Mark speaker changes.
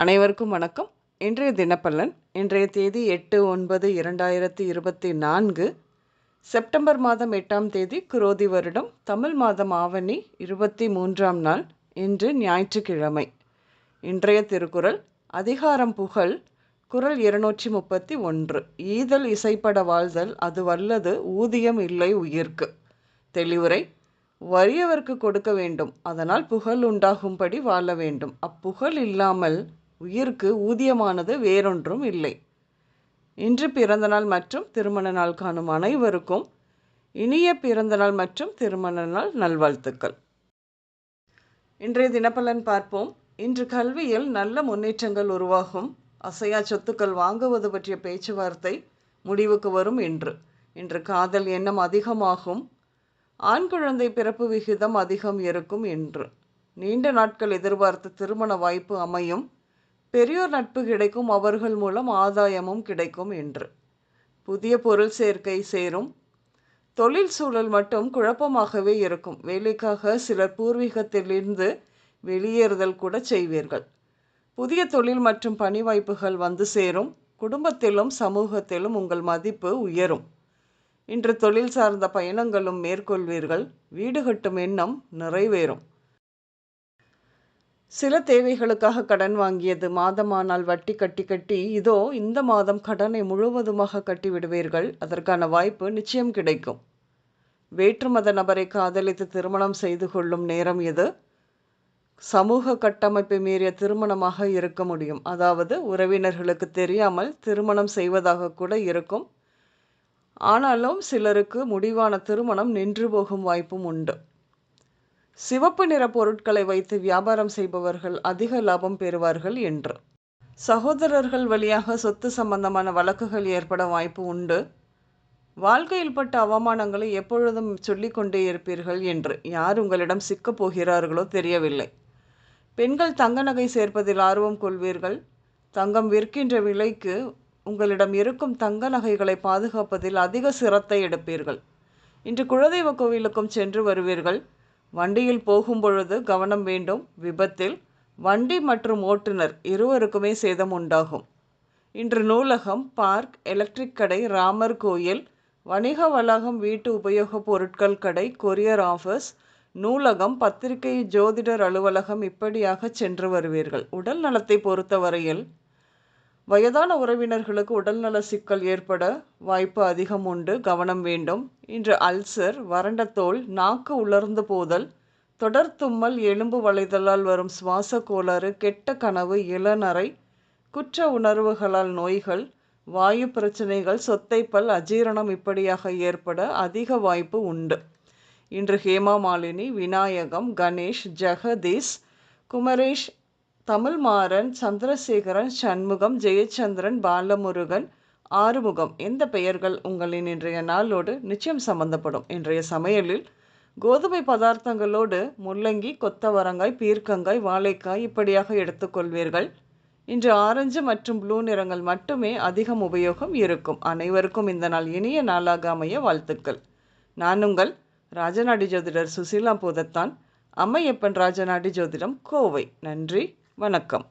Speaker 1: அனைவருக்கும் வணக்கம். இன்றைய தினப்பலன். இன்றைய தேதி 8/9/2024, செப்டம்பர் மாதம் 8ஆம் தேதி, குரோதி வருடம், தமிழ் மாதம் ஆவணி 23ஆம் நாள். இன்று ஞாயிற்றுக்கிழமை. இன்றைய திருக்குறள். அதிகாரம் புகழ். குறள் 231. ஈதல் இசைப்பட வாழ்தல் அது வல்லது ஊதியம் இல்லை உயிர்க்கு. தெளிவுரை. வறியவர்க்கு கொடுக்க வேண்டும், அதனால் புகழ் உண்டாகும்படி வாழ வேண்டும். அப்புகழ் இல்லாமல் உயிர்க்கு ஊதியமானது வேறொன்றும் இல்லை. இன்று பிறந்தநாள் மற்றும் திருமண நாள் காணும் அனைவருக்கும் இனிய பிறந்தநாள் மற்றும் திருமண நாள் நல்வாழ்த்துக்கள். இன்றைய தினப்பலன் பார்ப்போம். இன்று கல்வியில் நல்ல முன்னேற்றங்கள் உருவாகும். அசையா சொத்துக்கள் வாங்குவது பற்றிய பேச்சுவார்த்தை முடிவுக்கு வரும். இன்று காதல் எண்ணம் அதிகமாகும். ஆண் குழந்தை பிறப்பு விகிதம் அதிகம் இருக்கும். நீண்ட நாட்கள் எதிர்பார்த்த திருமண வாய்ப்பு அமையும். பெரியோர் நட்பு கிடைக்கும், அவர்கள் மூலம் ஆதாயமும் கிடைக்கும். புதிய பொருள் சேர்க்கை சேரும். தொழில் சூழல் மட்டும் குழப்பமாகவே இருக்கும். வேலைக்காக சிலர் பூர்வீகத்திலிருந்து வெளியேறுதல் கூட செய்வீர்கள். புதிய தொழில் மற்றும் பணி வாய்ப்புகள் வந்து சேரும். குடும்பத்திலும் சமூகத்திலும் உங்கள் மதிப்பு உயரும். இன்று தொழில் சார்ந்த பயணங்களும் மேற்கொள்வீர்கள். வீடு கட்டும் எண்ணம் நிறைவேறும். சில தேவைகளுக்காக கடன் வாங்கியது மாதமானால் வட்டி கட்டி கட்டி இதோ இந்த மாதம் கடனை முழுவதுமாக கட்டிவிடுவீர்கள். அதற்கான வாய்ப்பு நிச்சயம் கிடைக்கும். வேற்றுமத நபரை காதலித்து திருமணம் செய்து கொள்ளும் நேரம் இது. சமூக கட்டமைப்பை மீறிய திருமணமாக இருக்க முடியும். அதாவது உறவினர்களுக்கு தெரியாமல் திருமணம் செய்வதாக கூட இருக்கும். ஆனாலும் சிலருக்கு முடிவான திருமணம் நின்று போகும் வாய்ப்பும் உண்டு. சிவப்பு நிற பொருட்களை வைத்து வியாபாரம் செய்பவர்கள் அதிக லாபம் பெறுவார்கள். சகோதரர்கள் வழியாக சொத்து சம்பந்தமான வழக்குகள் ஏற்பட வாய்ப்பு உண்டு. வாழ்க்கையில் பட்ட அவமானங்களை எப்பொழுதும் சொல்லிக்கொண்டே இருப்பீர்கள். யார் உங்களிடம் சிக்கப் போகிறார்களோ தெரியவில்லை. பெண்கள் தங்க நகை சேர்ப்பதில் ஆர்வம் கொள்வீர்கள். தங்கம் விற்கின்ற விலைக்கு உங்களிடம் இருக்கும் தங்க நகைகளை பாதுகாப்பதில் அதிக சிரத்தை எடுப்பீர்கள். இன்று குலதெய்வ கோவிலுக்கும் சென்று வருவீர்கள். வண்டியில் போகும்பொழுது கவனம் வேண்டும். விபத்தில் வண்டி மற்றும் ஓட்டுநர் இருவருக்குமே சேதம் உண்டாகும். இன்று நூலகம், பார்க், எலக்ட்ரிக் கடை, ராமர் கோயில், வணிக வளாகம், வீட்டு உபயோக பொருட்கள் கடை, கொரியர் ஆஃபீஸ், நூலகம், பத்திரிகை, ஜோதிடர் அலுவலகம் இப்படியாக சென்று வருவீர்கள். உடல் நலத்தை பொறுத்தவரையில் வயதான உறவினர்களுக்கு உடல்நல சிக்கல் ஏற்பட வாய்ப்பு அதிகம் உண்டு. கவனம் வேண்டும். இன்று அல்சர், வறண்ட தோல், நாக்கு உலர்ந்து போதல், தொடர் தும்மல், எலும்பு வளைதலால் வரும் சுவாச கோளாறு, கெட்ட கனவு, இளநரை, குற்ற உணர்வுகளால் நோய்கள், வாயு பிரச்சனைகள், சொத்தைப்பல், அஜீரணம் இப்படியாக ஏற்பட அதிக வாய்ப்பு உண்டு. இன்று ஹேமா மாலினி, விநாயகம், கணேஷ், ஜெகதீஷ், குமரேஷ், தமிழ்மாறன், சந்திரசேகரன், சண்முகம், ஜெயச்சந்திரன், பாலமுருகன், ஆறுமுகம் எந்த பெயர்கள் உங்களின் இன்றைய நாளோடு நிச்சயம் சம்பந்தப்படும். இன்றைய சமையலில் கோதுமை பதார்த்தங்களோடு முள்ளங்கி, கொத்தவரங்காய், பீர்க்கங்காய், வாழைக்காய் இப்படியாக எடுத்துக்கொள்வீர்கள். இன்று ஆரஞ்சு மற்றும் ப்ளூ நிறங்கள் மட்டுமே அதிகம் உபயோகம் இருக்கும். அனைவருக்கும் இந்த நாள் இனிய நாளாக அமைய வாழ்த்துக்கள். நான் உங்கள் ராஜநாடி ஜோதிடர் சுசீலா பூதத்தான். அம்மையப்பன் ராஜநாடி ஜோதிடம், கோவை. நன்றி, வணக்கம்.